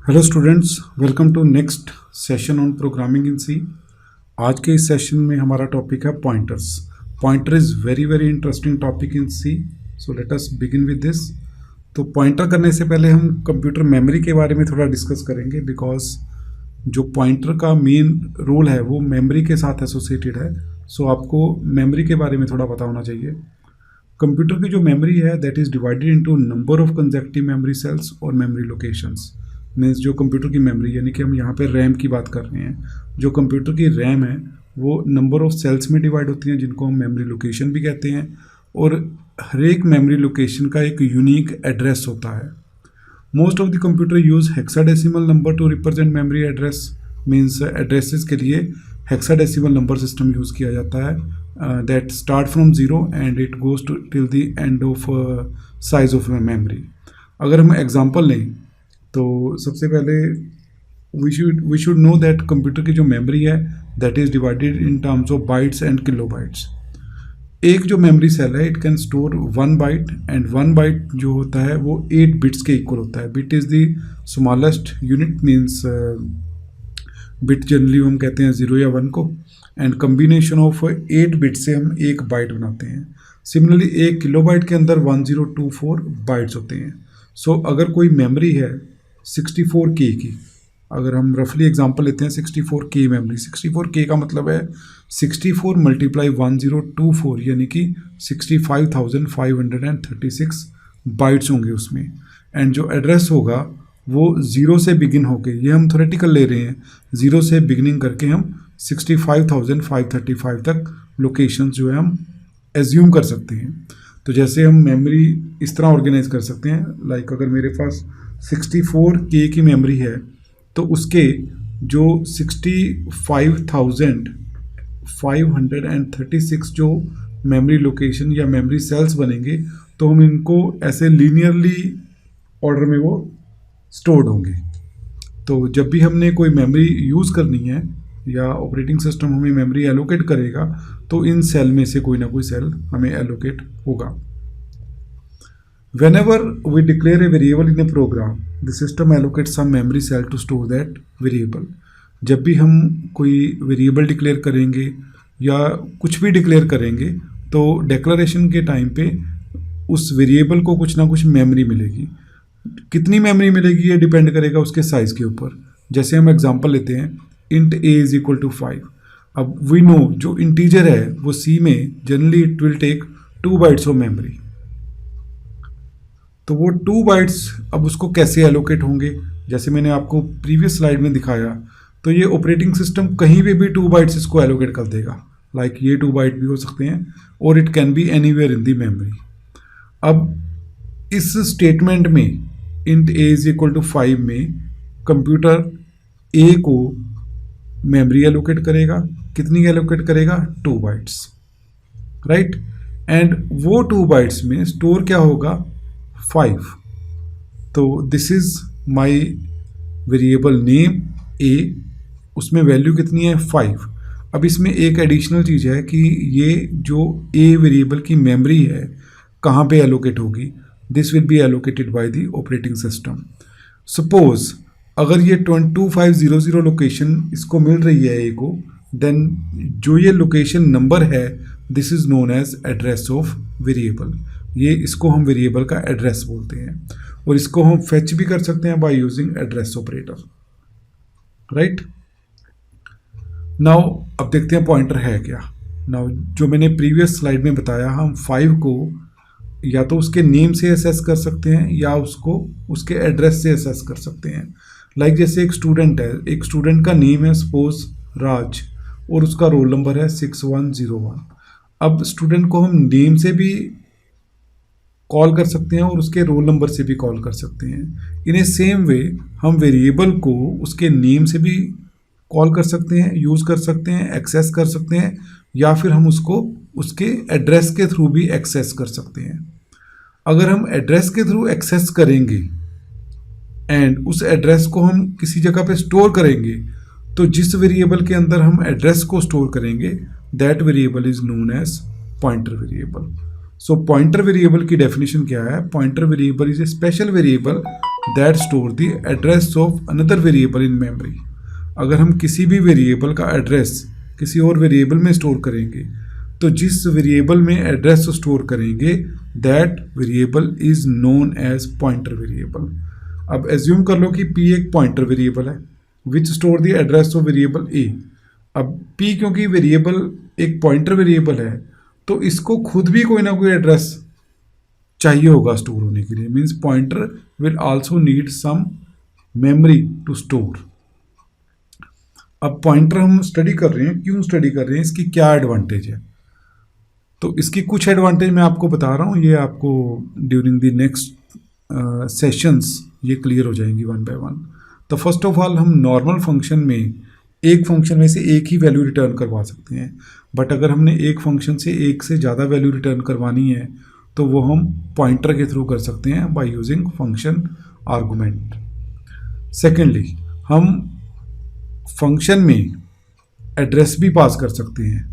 Hello students, welcome to next session on programming in C. आज के इस session में हमारा टॉपिक है pointers. Pointer is very very interesting topic in C, so let us begin with this. तो pointer करने से पहले हम कंप्यूटर मेमोरी के बारे में थोड़ा डिस्कस करेंगे, बिकॉज जो पॉइंटर का मेन रोल है वो मेमोरी के साथ एसोसिएटेड है। सो आपको मेमोरी के बारे में थोड़ा पता होना चाहिए। कंप्यूटर की जो मेमोरी है that is divided into number of consecutive memory cells और मेमोरी लोकेशंस। मीन्स जो कंप्यूटर की मेमोरी, यानी कि हम यहाँ पे रैम की बात कर रहे हैं, जो कंप्यूटर की रैम है वो नंबर ऑफ सेल्स में डिवाइड होती हैं, जिनको हम मेमोरी लोकेशन भी कहते हैं। और हर एक मेमोरी लोकेशन का एक यूनिक एड्रेस होता है। Most of the computer use hexadecimal number to represent memory address. Means addresses के लिए हेक्साडेसिमल नंबर सिस्टम यूज़ किया जाता है that start from zero and it goes to till the end of size of memory. अगर हम example लें तो सबसे पहले we should know that computer की जो मेमोरी है that is divided in terms of bytes and kilobytes. एक जो मेमोरी सेल है it can store 1 byte, and 1 byte जो होता है वो 8 बिट्स के इक्वल होता है। Bit is the smallest unit, means bit generally हम कहते हैं 0 या 1 को, एंड कम्बिनेशन ऑफ 8 बिट से हम एक बाइट बनाते हैं। सिमिलरली 1 किलोबाइट के अंदर 1024 बाइट्स होते हैं। सो अगर कोई मेमोरी है 64K की, अगर हम रफली एग्जांपल लेते हैं 64K मेमोरी, 64K का मतलब है 64 मल्टीप्लाई 1024, यानी कि 65,536 बाइट्स होंगे उसमें। एंड जो एड्रेस होगा वो ज़ीरो से बिगिन होके, ये हम थ्योरेटिकल ले रहे हैं, ज़ीरो से बिगिनिंग करके हम 65,535 तक लोकेशन जो है हम एज्यूम कर सकते हैं। तो जैसे हम मेमोरी इस तरह ऑर्गेनाइज कर सकते हैं, लाइक अगर मेरे पास 64K की मेमोरी है तो उसके जो 65,536 जो मेमोरी लोकेशन या मेमोरी सेल्स बनेंगे तो हम इनको ऐसे लीनियरली ऑर्डर में वो स्टोर्ड होंगे। तो जब भी हमने कोई मेमोरी यूज़ करनी है या ऑपरेटिंग सिस्टम हमें मेमोरी एलोकेट करेगा तो इन सेल में से कोई ना कोई सेल हमें एलोकेट होगा। Whenever we declare a variable in a program, the system allocates some memory cell to store that variable. जब भी हम कोई वेरिएबल डिक्लेयर करेंगे या कुछ भी डिक्लेयर करेंगे तो डिक्लेरेशन के टाइम पे उस वेरिएबल को कुछ ना कुछ मेमोरी मिलेगी। कितनी मेमोरी मिलेगी ये डिपेंड करेगा उसके साइज़ के ऊपर। जैसे हम एग्जांपल लेते हैं int a is equal to 5। अब वी नो जो इंटीजर है वो c में generally it will take 2 bytes of memory. तो वो 2 बाइट्स अब उसको कैसे एलोकेट होंगे, जैसे मैंने आपको प्रीवियस स्लाइड में दिखाया, तो ये ऑपरेटिंग सिस्टम कहीं पे भी 2 बाइट्स इसको एलोकेट कर देगा। लाइक ये 2 बाइट भी हो सकते हैं और it can be anywhere in the memory. अब इस स्टेटमेंट में int a is equal to 5 में कंप्यूटर a को मेमोरी एलोकेट करेगा। कितनी एलोकेट करेगा? 2 बाइट्स, राइट। एंड वो 2 बाइट्स में स्टोर क्या होगा? 5। तो this is my variable name a, उसमें वैल्यू कितनी है? 5। अब इसमें एक एडिशनल चीज़ है कि ये जो a वेरिएबल की मेमोरी है कहाँ पे एलोकेट होगी? This will be allocated by the operating system. Suppose अगर ये 2500 लोकेशन इसको मिल रही है a को, देन जो ये लोकेशन नंबर है this is known as address of variable. ये इसको हम वेरिएबल का एड्रेस बोलते हैं और इसको हम फेच भी कर सकते हैं by using address operator, right. Now अब देखते हैं पॉइंटर है क्या। नाउ जो मैंने प्रीवियस स्लाइड में बताया, हम 5 को या तो उसके नेम से एसेस कर सकते हैं या उसको उसके एड्रेस से एसेस कर सकते हैं। लाइक जैसे एक स्टूडेंट है, एक स्टूडेंट का नेम है सपोज राज और उसका रोल नंबर है 6101। अब स्टूडेंट को हम नेम से भी कॉल कर सकते हैं और उसके रोल नंबर से भी कॉल कर सकते हैं। इन ए सेम वे हम वेरिएबल को उसके नेम से भी कॉल कर सकते हैं, यूज़ कर सकते हैं, एक्सेस कर सकते हैं, या फिर हम उसको उसके एड्रेस के थ्रू भी एक्सेस कर सकते हैं। अगर हम एड्रेस के थ्रू एक्सेस करेंगे एंड उस एड्रेस को हम किसी जगह पे स्टोर करेंगे तो जिस वेरिएबल के अंदर हम एड्रेस को स्टोर करेंगे that variable is known as pointer variable. So pointer variable की डेफिनेशन क्या है? Pointer variable is a special variable that store the address of another variable in memory. अगर हम किसी भी वेरिएबल का एड्रेस किसी और वेरिएबल में स्टोर करेंगे तो जिस वेरिएबल में एड्रेस स्टोर करेंगे that variable is known as pointer variable. अब एज्यूम कर लो कि p एक पॉइंटर वेरिएबल है which store the address of variable a। अब p क्योंकि वेरिएबल एक पॉइंटर वेरिएबल है तो इसको खुद भी कोई ना कोई एड्रेस चाहिए होगा स्टोर होने के लिए, means pointer will also need some memory to store. अब पॉइंटर हम स्टडी कर रहे हैं, क्यों स्टडी कर रहे हैं, इसकी क्या एडवांटेज है? तो इसकी कुछ एडवांटेज मैं आपको बता रहा हूँ, ये आपको ड्यूरिंग द नेक्स्ट सेशंस ये क्लियर हो जाएंगी वन बाय वन। तो फर्स्ट ऑफ ऑल हम नॉर्मल फंक्शन में एक फंक्शन में से एक ही वैल्यू रिटर्न करवा सकते हैं, बट अगर हमने एक फंक्शन से एक से ज़्यादा वैल्यू रिटर्न करवानी है तो वो हम पॉइंटर के थ्रू कर सकते हैं by using function argument. Secondly हम फंक्शन में एड्रेस भी पास कर सकते हैं,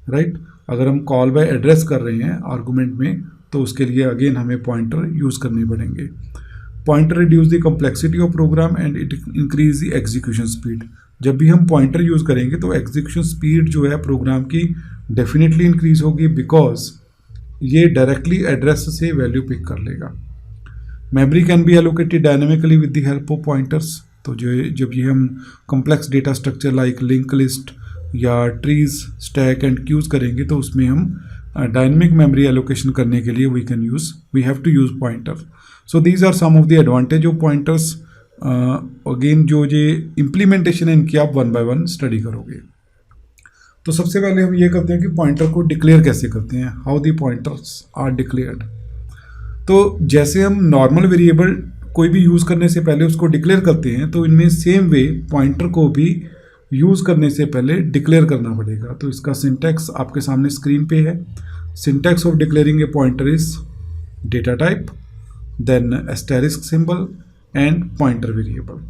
राइट? अगर हम कॉल बाय एड्रेस कर रहे हैं आर्गुमेंट में तो उसके लिए अगेन हमें पॉइंटर यूज़ करने पड़ेंगे। Pointer reduce the complexity of program and it increase the execution speed. जब भी हम पॉइंटर यूज़ करेंगे तो एग्जीक्यूशन स्पीड जो है प्रोग्राम की डेफिनेटली इंक्रीज होगी, बिकॉज ये डायरेक्टली एड्रेस से वैल्यू पिक कर लेगा। Memory can be allocated dynamically with the help of pointers. तो जब ये हम complex data structure like link list या ट्रीज, स्टैक एंड क्यूज करेंगे तो उसमें हम डायनेमिक मेमोरी एलोकेशन करने के लिए we have to use pointer. So these are some of the advantage of pointers. Again जो ये इम्प्लीमेंटेशन है इनकी आप वन बाय वन स्टडी करोगे। तो सबसे पहले हम ये करते हैं कि पॉइंटर को डिक्लेयर कैसे करते हैं, how the pointers are declared. तो जैसे हम नॉर्मल वेरिएबल कोई भी यूज़ करने से पहले उसको डिक्लेयर करते हैं तो इनमें सेम वे पॉइंटर को भी यूज़ करने से पहले डिक्लेयर करना पड़ेगा। तो इसका सिंटैक्स आपके सामने स्क्रीन पे है। Syntax of declaring a pointer is data type, then asterisk symbol and pointer variable.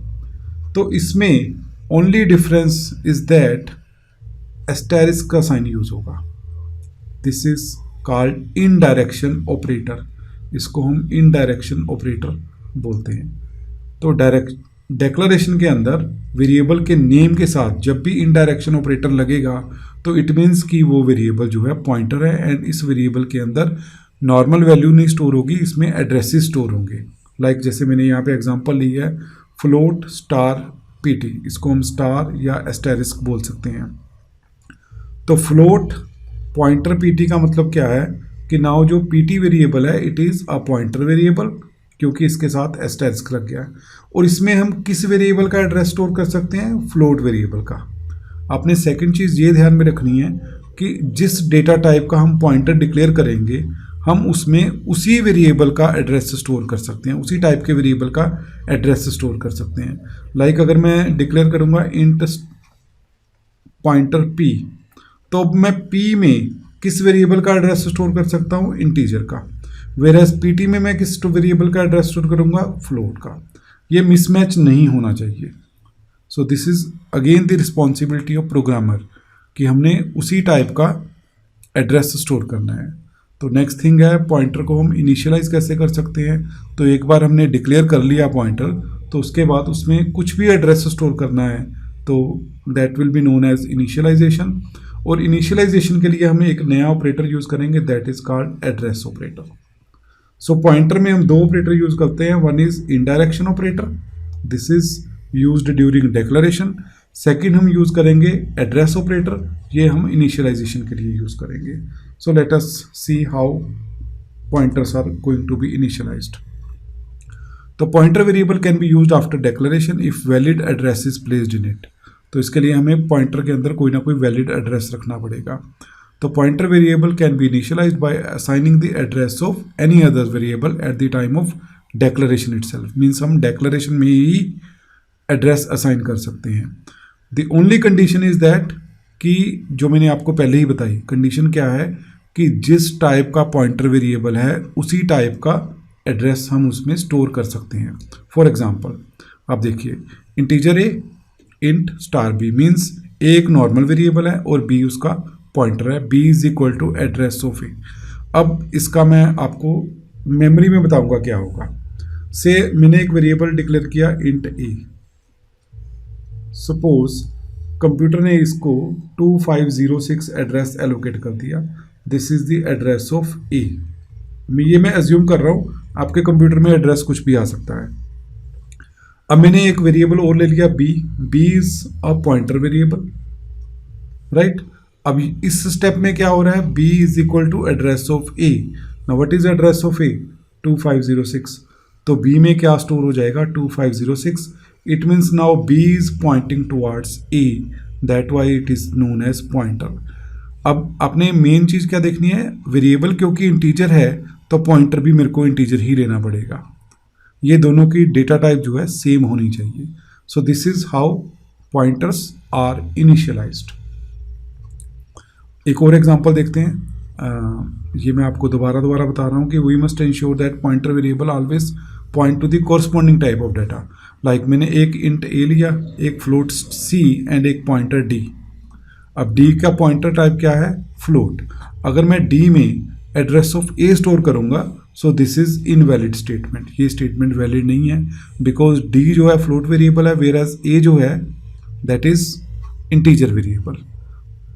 तो इसमें only difference is that asterisk का साइन यूज होगा। This is called indirection operator, इसको हम इनडायरेक्शन ऑपरेटर बोलते हैं। तो डायरेक्ट डेक्लरेशन के अंदर वेरिएबल के नेम के साथ जब भी इनडायरेक्शन ऑपरेटर लगेगा तो इट मीन्स कि वो वेरिएबल जो है पॉइंटर है एंड इस वेरिएबल के अंदर नॉर्मल वैल्यू नहीं स्टोर होगी, इसमें एड्रेसेस स्टोर होंगे। लाइक जैसे मैंने यहाँ पे एग्जांपल ली है फ्लोट स्टार पीटी, इसको हम स्टार या एस्टेरिस्क बोल सकते हैं। तो फ्लोट पॉइंटर पीटी का मतलब क्या है कि नाउ जो पीटी वेरिएबल है it is a pointer variable क्योंकि इसके साथ एस्टेरिस्क लग गया है। और इसमें हम किस वेरिएबल का एड्रेस स्टोर कर सकते हैं, फ्लोट वेरिएबल का। आपने सेकंड चीज़ ये ध्यान में रखनी है कि जिस डेटा टाइप का हम पॉइंटर डिक्लेयर करेंगे हम उसमें उसी वेरिएबल का एड्रेस स्टोर कर सकते हैं, उसी टाइप के वेरिएबल का एड्रेस स्टोर कर सकते हैं। लाइक अगर मैं डिक्लेयर करूँगा इंट पॉइंटर p, तो अब मैं p में किस वेरिएबल का एड्रेस स्टोर कर सकता हूँ, इंटीजर का। वेरएज pt में मैं किस वेरिएबल का एड्रेस स्टोर करूँगा, फ्लोट का। ये मिसमैच नहीं होना चाहिए। So this is again the responsibility of programmer कि हमने उसी टाइप का एड्रेस स्टोर करना है। तो नेक्स्ट थिंग है पॉइंटर को हम इनिशियलाइज कैसे कर सकते हैं। तो एक बार हमने डिक्लेयर कर लिया पॉइंटर तो उसके बाद उसमें कुछ भी एड्रेस स्टोर करना है तो that will be known as initialization. और इनिशियलाइजेशन के लिए हम एक नया ऑपरेटर यूज़ करेंगे that is called address operator. So pointer में हम दो ऑपरेटर यूज़ करते हैं, one is indirection operator, this is used during declaration. Second हम यूज़ करेंगे एड्रेस ऑपरेटर, ये हम इनिशियलाइजेशन के लिए यूज़ करेंगे। So let us see how pointers are going to be initialized. तो pointer variable can be used after declaration if valid address is placed in it. तो इसके लिए हमें पॉइंटर के अंदर कोई ना कोई वैलिड एड्रेस रखना पड़ेगा। तो pointer variable can be initialized by assigning the address of any other variable at the time of declaration itself. Means हम डेक्लेरेशन में ही एड्रेस असाइन कर सकते हैं। The only condition is that कि जो मैंने आपको पहले ही बताई, कंडीशन क्या है कि जिस टाइप का पॉइंटर वेरिएबल है उसी टाइप का एड्रेस हम उसमें स्टोर कर सकते हैं। फॉर एग्जांपल आप देखिए integer A int star B, means A एक नॉर्मल वेरिएबल है और बी उसका पॉइंटर है, B is equal to address of A. अब इसका मैं आपको मेमोरी में बताऊंगा क्या होगा। से मैंने एक वेरिएबल डिक्लेयर किया इंट ए। सपोज कंप्यूटर ने इसको 2506 एड्रेस एलोकेट कर दिया। This is the address of A. ये मैं एज्यूम कर रहा हूँ, आपके कंप्यूटर में एड्रेस कुछ भी आ सकता है। अब मैंने एक वेरिएबल और ले लिया b. B is a pointer variable, right. अब इस स्टेप में क्या हो रहा है, b is equal to address of a। Now what is address of a? 2506। तो b में क्या स्टोर हो जाएगा? 2506। It means now b is pointing towards a, that why it is known as pointer. अब आपने मेन चीज क्या देखनी है, वेरिएबल क्योंकि इंटीजर है तो पॉइंटर भी मेरे को इंटीजर ही लेना पड़ेगा। ये दोनों की डेटा टाइप जो है सेम होनी चाहिए। So this is how pointers are initialized. एक और एग्जांपल देखते हैं। ये मैं आपको दोबारा बता रहा हूँ कि we must ensure that pointer variable always point to the corresponding type of data. Like मैंने एक इंट ए लिया, एक फ्लोट सी एंड एक पॉइंटर डी। अब डी का पॉइंटर टाइप क्या है? फ्लोट। अगर मैं डी में एड्रेस ऑफ ए स्टोर करूंगा सो दिस इज इनवैलिड स्टेटमेंट। ये स्टेटमेंट वैलिड नहीं है बिकॉज डी जो है फ्लोट वेरिएबल है, वेयर एज ए जो है that is integer variable.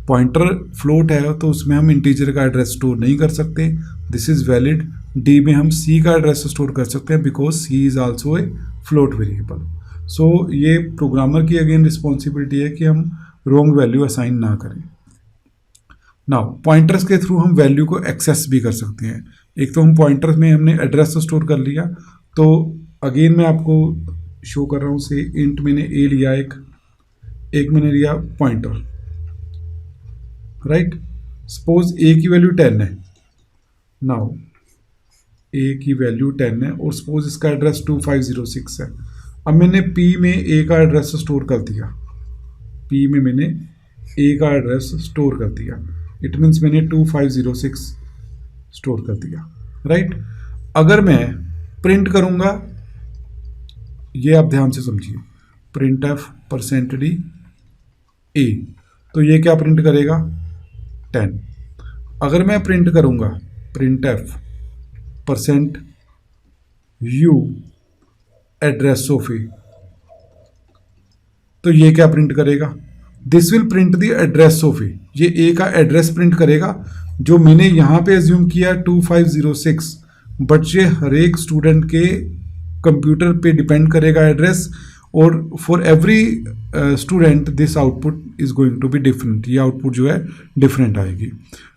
Pointer float है तो उसमें हम इंटीजर का एड्रेस स्टोर नहीं कर सकते, दिस इज वैलिड। डी में हम सी का एड्रेस स्टोर कर सकते हैं because C is also a float variable. So ये प्रोग्रामर की अगेन रिस्पॉन्सिबिलिटी है कि हम रॉन्ग वैल्यू असाइन ना करें। नाउ पॉइंटर्स के थ्रू हम वैल्यू को एक्सेस भी कर सकते हैं। एक तो हम पॉइंटर्स में हमने एड्रेस स्टोर कर लिया, तो अगेन मैं आपको शो कर रहा हूँ। से इंट मैंने ए लिया, एक मैंने लिया पॉइंटर, राइट। सपोज ए की वैल्यू 10 है। नाउ ए की वैल्यू 10 है और सपोज इसका एड्रेस 2506 है। अब मैंने पी में ए का एड्रेस स्टोर कर दिया, पी में मैंने ए का एड्रेस स्टोर कर दिया। इट मीन्स मैंने 2506 स्टोर कर दिया, राइट। अगर मैं प्रिंट करूंगा, ये आप ध्यान से समझिए, प्रिंट एफ %d ए, तो ये क्या प्रिंट करेगा? 10। अगर मैं प्रिंट करूंगा print F %u address of A, तो ये क्या प्रिंट करेगा? This will print the address of A. ये ए का एड्रेस प्रिंट करेगा जो मैंने यहां पे एज्यूम किया 2506, बट ये हर एक स्टूडेंट के कंप्यूटर पे डिपेंड करेगा एड्रेस, और for every student this output is going to be different. ये आउटपुट जो है डिफरेंट आएगी।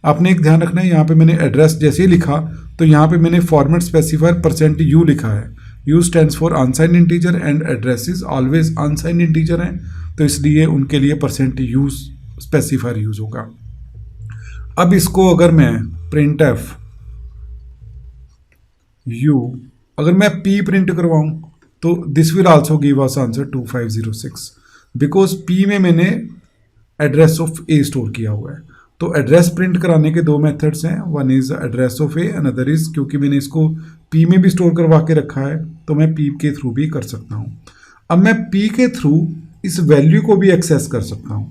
आपने एक ध्यान रखना है, यहाँ पे मैंने एड्रेस जैसे ही लिखा तो यहाँ पे मैंने फॉर्मेट स्पेसिफायर %u लिखा है। u stands for unsigned integer and address is always unsigned integer है, तो इसलिए उनके लिए %u स्पेसिफायर यूज होगा। अब इसको अगर मैं प्रिंट एफ u, अगर मैं p प्रिंट करवाऊं तो this will also give us answer 2506 because p में मैंने एड्रेस ऑफ a स्टोर किया हुआ है। तो एड्रेस प्रिंट कराने के दो मेथड्स हैं, one is address of a, another is, क्योंकि मैंने इसको p में भी स्टोर करवा के रखा है तो मैं p के थ्रू भी कर सकता हूं। अब मैं p के थ्रू इस वैल्यू को भी एक्सेस कर सकता हूं।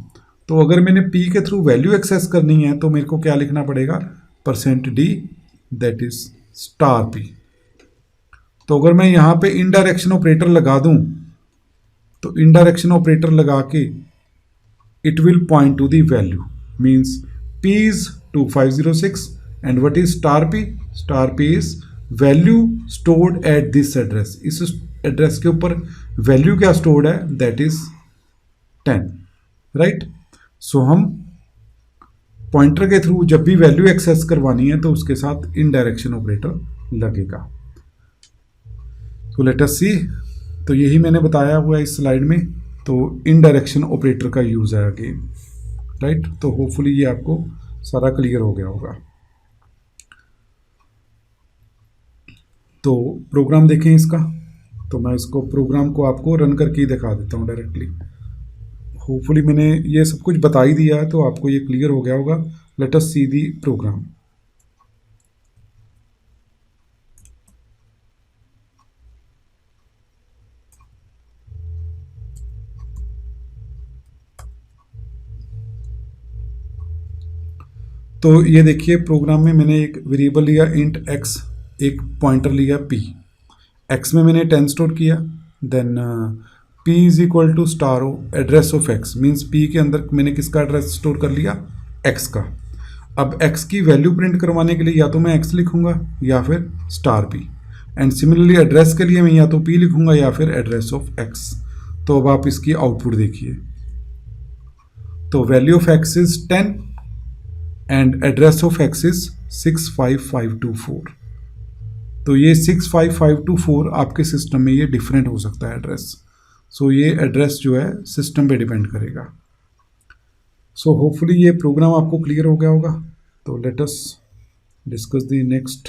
तो अगर मैंने p के थ्रू वैल्यू एक्सेस करनी है तो मेरे को क्या लिखना पड़ेगा? %d that is $p। तो अगर मैं यहां पे इनडायरेक्शन ऑपरेटर लगा दूं तो इनडायरेक्शन ऑपरेटर लगा के it will point to the value, means p is 2506 and what is $p? $p is value stored at this address। इस एड्रेस के ऊपर वैल्यू क्या स्टोर्ड है? That is 10, right. सो हम पॉइंटर के थ्रू जब भी वैल्यू एक्सेस करवानी है तो उसके साथ इनडायरेक्शन ऑपरेटर लगेगा। तो लेट अस सी, तो यही मैंने बताया हुआ है इस स्लाइड में। तो इनडायरेक्शन ऑपरेटर का यूज है अगेन, राइट। तो होपफुली ये आपको सारा क्लियर हो गया होगा। तो प्रोग्राम देखें इसका, तो मैं इसको प्रोग्राम को आपको रन करके ही दिखा देता हूँ डायरेक्टली। होपफुली मैंने ये सब कुछ बता ही दिया है तो आपको ये क्लियर हो गया होगा। Let us see the program. तो ये देखिए प्रोग्राम में मैंने एक वेरिएबल लिया इंट x, एक पॉइंटर लिया p। एक्स में मैंने 10 स्टोर किया, then p is equal to star o address of x, means p के अंदर मैंने किसका एड्रेस स्टोर कर लिया, x का। अब x की वैल्यू प्रिंट करवाने के लिए या तो मैं x लिखूंगा या फिर star p, and similarly address के लिए मैं या तो p लिखूंगा या फिर एड्रेस ऑफ x। तो अब आप इसकी आउटपुट देखिए, तो value of x is 10 and address of x is 65524। तो ये 65524 आपके सिस्टम में ये डिफरेंट हो सकता है एड्रेस। सो ये एड्रेस जो है सिस्टम पे डिपेंड करेगा। सो होपफुली ये प्रोग्राम आपको क्लियर हो गया होगा। तो let us discuss the next.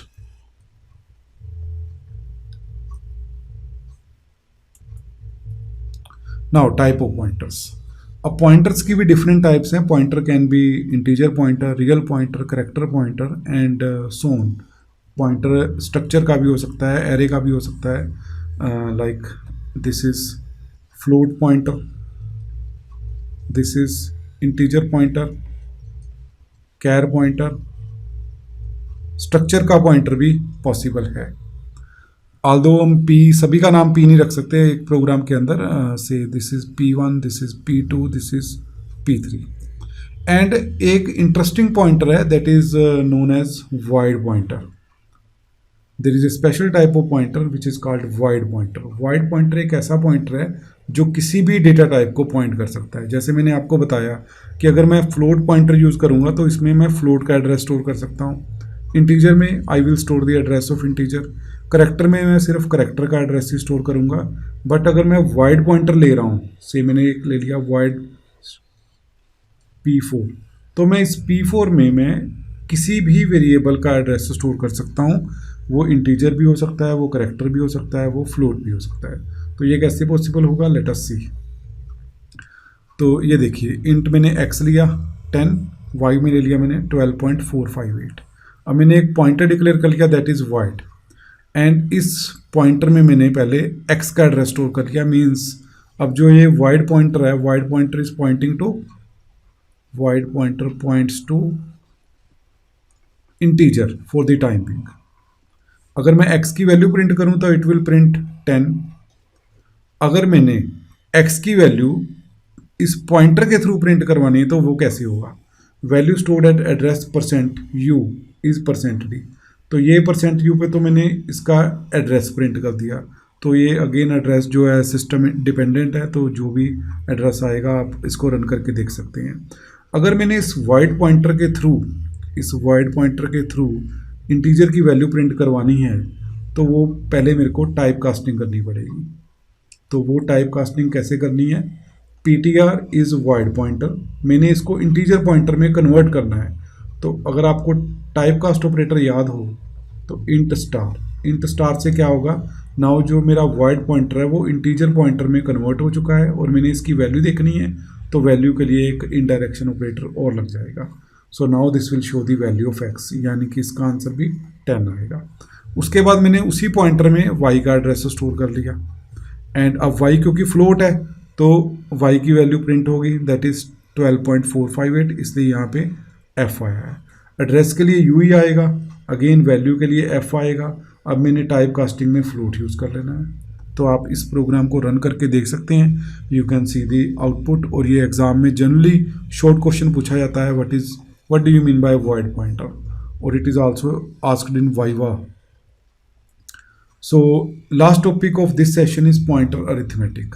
Now type of pointers. अब पॉइंटर्स की भी डिफरेंट टाइप्स हैं। Pointer can be integer pointer, real pointer, character pointer and so on. Pointer structure का भी हो सकता है, एरे का भी हो सकता है। Like this is float pointer, this is integer pointer, char pointer, structure का पॉइंटर भी पॉसिबल है। ऑल्दो हम p सभी का नाम p नहीं रख सकते एक प्रोग्राम के अंदर, say this is p1, this is p2, this is p3। And एक इंटरेस्टिंग पॉइंटर है that is known as void pointer. There is a special type of pointer which is called void pointer. void pointer एक ऐसा pointer है जो किसी भी data type को point कर सकता है। जैसे मैंने आपको बताया कि अगर मैं फ्लोट पॉइंटर यूज़ करूँगा तो इसमें मैं फ्लोट का एड्रेस स्टोर कर सकता हूँ। इंटीजर में I will store the address of integer. Character में मैं सिर्फ करेक्टर का एड्रेस ही स्टोर करूँगा। बट अगर मैं void पॉइंटर ले रहा हूँ, से मैंने एक ले लिया void p4, तो मैं इस p4 में मैं किसी भी वेरिएबल का एड्रेस स्टोर कर सकता हूँ। वो इंटीजर भी हो सकता है, वो करेक्टर भी हो सकता है, वो फ्लोट भी हो सकता है। तो ये कैसे पॉसिबल होगा, लेट अस सी। तो ये देखिए, इंट मैंने x लिया 10, y में ले लिया मैंने 12.458। अब मैंने एक पॉइंटर डिक्लेयर कर लिया दैट इज void, एंड इस पॉइंटर में मैंने पहले x का एड्रेस स्टोर कर लिया। मीन्स अब जो ये void पॉइंटर है, void pointer is pointing to, void pointer points to integer for the time being. अगर मैं x की वैल्यू प्रिंट करूं तो इट विल प्रिंट 10। अगर मैंने x की वैल्यू इस पॉइंटर के थ्रू प्रिंट करवानी है तो वो कैसे होगा, value stored at address %u is %d। तो ये %u पे तो मैंने इसका एड्रेस प्रिंट कर दिया। तो ये अगेन एड्रेस जो है सिस्टम डिपेंडेंट है, तो जो भी एड्रेस आएगा आप इसको रन करके देख सकते हैं। अगर मैंने इस void पॉइंटर के थ्रू इंटीजर की वैल्यू प्रिंट करवानी है तो वो पहले मेरे को टाइप कास्टिंग करनी पड़ेगी। तो वो टाइप कास्टिंग कैसे करनी है, ptr इज void पॉइंटर, मैंने इसको इंटीजर पॉइंटर में कन्वर्ट करना है। तो अगर आपको टाइप कास्ट ऑपरेटर याद हो तो इंट स्टार से क्या होगा, नाउ जो मेरा void पॉइंटर है वो इंटीजर पॉइंटर में कन्वर्ट हो चुका है और मैंने इसकी वैल्यू देखनी है, तो वैल्यू के लिए एक इनडायरेक्शन ऑपरेटर और लग जाएगा। So now this will show the value of x, यानी कि इसका आंसर भी 10 आएगा। उसके बाद मैंने उसी पॉइंटर में y का एड्रेस स्टोर कर लिया, एंड अब y क्योंकि फ्लोट है तो y की वैल्यू प्रिंट होगी दैट इज 12.458, इसलिए यहाँ पे f आया है। एड्रेस के लिए u ही आएगा, अगेन वैल्यू के लिए f आएगा। अब मैंने टाइप कास्टिंग में फ्लोट यूज़ कर लेना है। तो आप इस प्रोग्राम को रन करके देख सकते हैं, you can see the output. और ये एग्जाम में जनरली शॉर्ट क्वेश्चन पूछा जाता है, what do you mean by void pointer, और it is also asked in viva. So last topic of this session is pointer arithmetic.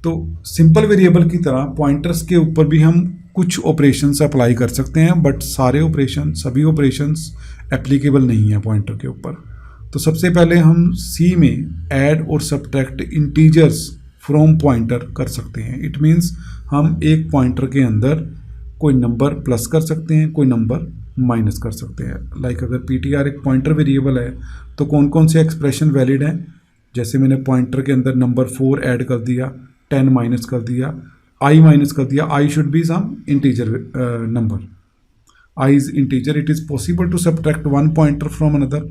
तो simple variable की तरह पॉइंटर्स के ऊपर भी हम कुछ ऑपरेशंस अप्लाई कर सकते हैं, बट सभी ऑपरेशंस एप्लीकेबल नहीं है पॉइंटर के ऊपर। तो सबसे पहले हम C में ऐड और सब्ट्रैक्ट इंटीजर्स फ्रॉम पॉइंटर कर सकते हैं। इट मीन्स हम एक पॉइंटर के अंदर कोई नंबर प्लस कर सकते हैं, कोई नंबर माइनस कर सकते हैं। लाइक अगर ptr एक पॉइंटर वेरिएबल है तो कौन कौन से एक्सप्रेशन वैलिड हैं, जैसे मैंने पॉइंटर के अंदर नंबर 4 ऐड कर दिया, 10 माइनस कर दिया, i माइनस कर दिया। i should be some integer number, i is integer. It is possible to subtract one pointer from another.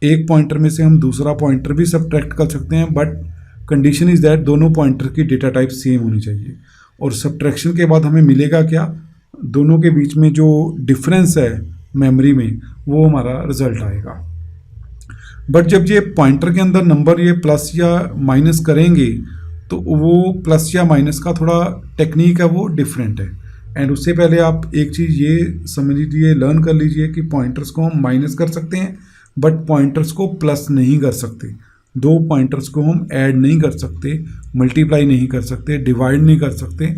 एक पॉइंटर में से हम दूसरा पॉइंटर भी सब्ट्रैक्ट कर सकते हैं, बट कंडीशन इज दैट दोनों पॉइंटर की डेटा टाइप सेम होनी चाहिए। और सब्ट्रैक्शन के बाद हमें मिलेगा क्या, दोनों के बीच में जो डिफरेंस है मेमोरी में वो हमारा रिजल्ट आएगा। बट जब ये पॉइंटर के अंदर नंबर ये प्लस या माइनस करेंगे तो वो प्लस या माइनस का थोड़ा टेक्निक है वो डिफरेंट है। एंड उससे पहले आप एक चीज़ ये समझ लीजिए, लर्न कर लीजिए कि पॉइंटर्स को हम माइनस कर सकते हैं बट पॉइंटर्स को प्लस नहीं कर सकते। दो पॉइंटर्स को हम ऐड नहीं कर सकते, मल्टीप्लाई नहीं कर सकते, डिवाइड नहीं कर सकते।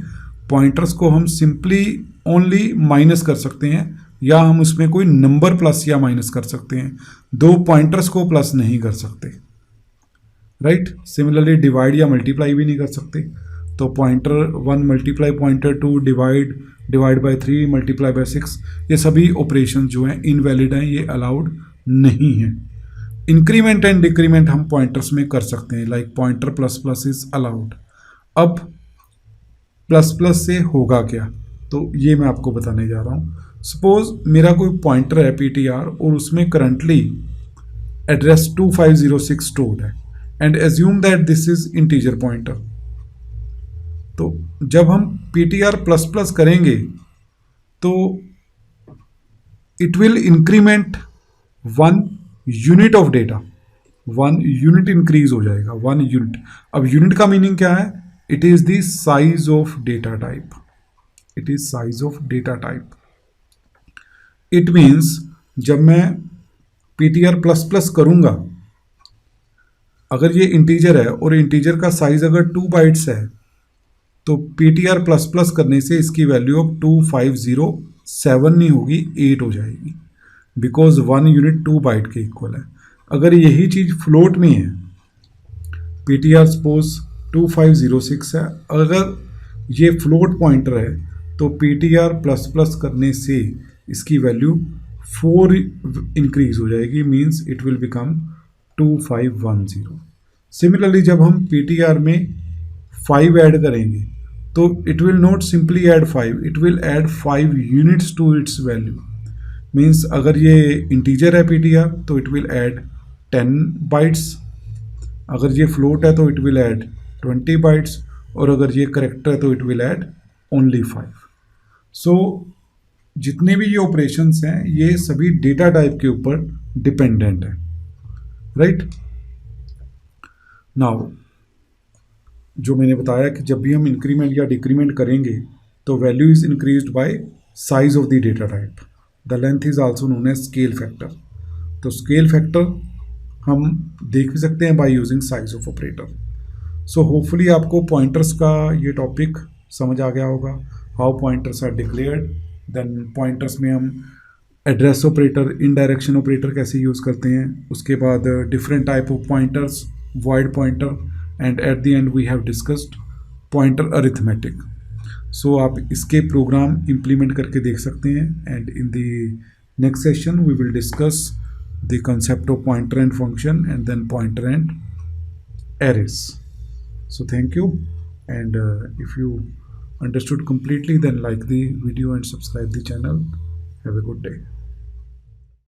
पॉइंटर्स को हम सिंपली ओनली माइनस कर सकते हैं या हम उसमें कोई नंबर प्लस या माइनस कर सकते हैं, दो पॉइंटर्स को प्लस नहीं कर सकते, राइट। सिमिलरली डिवाइड या मल्टीप्लाई भी नहीं कर सकते। तो pointer 1 multiply pointer 2, divide by 3, multiply by 6, ये सभी ऑपरेशन जो हैं इनवैलिड हैं, ये अलाउड नहीं है। इंक्रीमेंट एंड डिक्रीमेंट हम पॉइंटर्स में कर सकते हैं, like pointer plus plus is allowed. अब प्लस प्लस से होगा क्या, तो ये मैं आपको बताने जा रहा हूँ। सपोज मेरा कोई पॉइंटर है PTR और उसमें करंटली एड्रेस 2506 स्टोर्ड है and assume that this is integer pointer. तो जब हम PTR प्लस प्लस करेंगे तो it will increment 1 unit of data, 1 unit increase हो जाएगा, 1 यूनिट। अब यूनिट का मीनिंग क्या है? It is the size of data type, it is size of data type. It means जब मैं PTR प्लस प्लस करूंगा, अगर ये इंटीजर है और इंटीजर का साइज अगर 2 बाइट्स है तो PTR प्लस प्लस करने से इसकी वैल्यू अब 2507 नहीं होगी, 8 हो जाएगी, बिकॉज 1 यूनिट 2 बाइट के इक्वल है। अगर यही चीज़ फ्लोट में है, PTR सपोज 2506 है, अगर ये फ्लोट पॉइंटर है तो PTR प्लस प्लस करने से इसकी वैल्यू 4 इंक्रीज हो जाएगी, means it will become 2510। Similarly जब हम PTR में 5 ऐड करेंगे तो it will not simply add 5, it will add 5 units to its value. Means अगर ये इंटीजर है PTR तो इट विल ऐड 10 बाइट्स, अगर ये फ्लोट है तो इट विल ऐड 20 बाइट्स, और अगर ये करेक्टर है तो इट विल ऐड ओनली 5। सो जितने भी ये ऑपरेशंस हैं ये सभी डेटा टाइप के ऊपर डिपेंडेंट है, राइट। नाउ जो मैंने बताया कि जब भी हम इंक्रीमेंट या डिक्रीमेंट करेंगे तो value is increased by size of the data type. The length is also known as scale factor. तो स्केल फैक्टर हम देख भी सकते हैं by using size of operator. So hopefully आपको पॉइंटर्स का ये टॉपिक समझ आ गया होगा, how pointers are declared. Then pointers में हम एड्रेस ऑपरेटर, इनडायरेक्शन ऑपरेटर कैसे यूज़ करते हैं, उसके बाद different type of pointers, void pointer, and at the end we have discussed pointer arithmetic. So आप इसके प्रोग्राम इम्प्लीमेंट करके देख सकते हैं, and in the next session we will discuss the concept of pointer and function and then pointer and arrays. So thank you, and if you understood completely then like the video and subscribe the channel. Have a good day.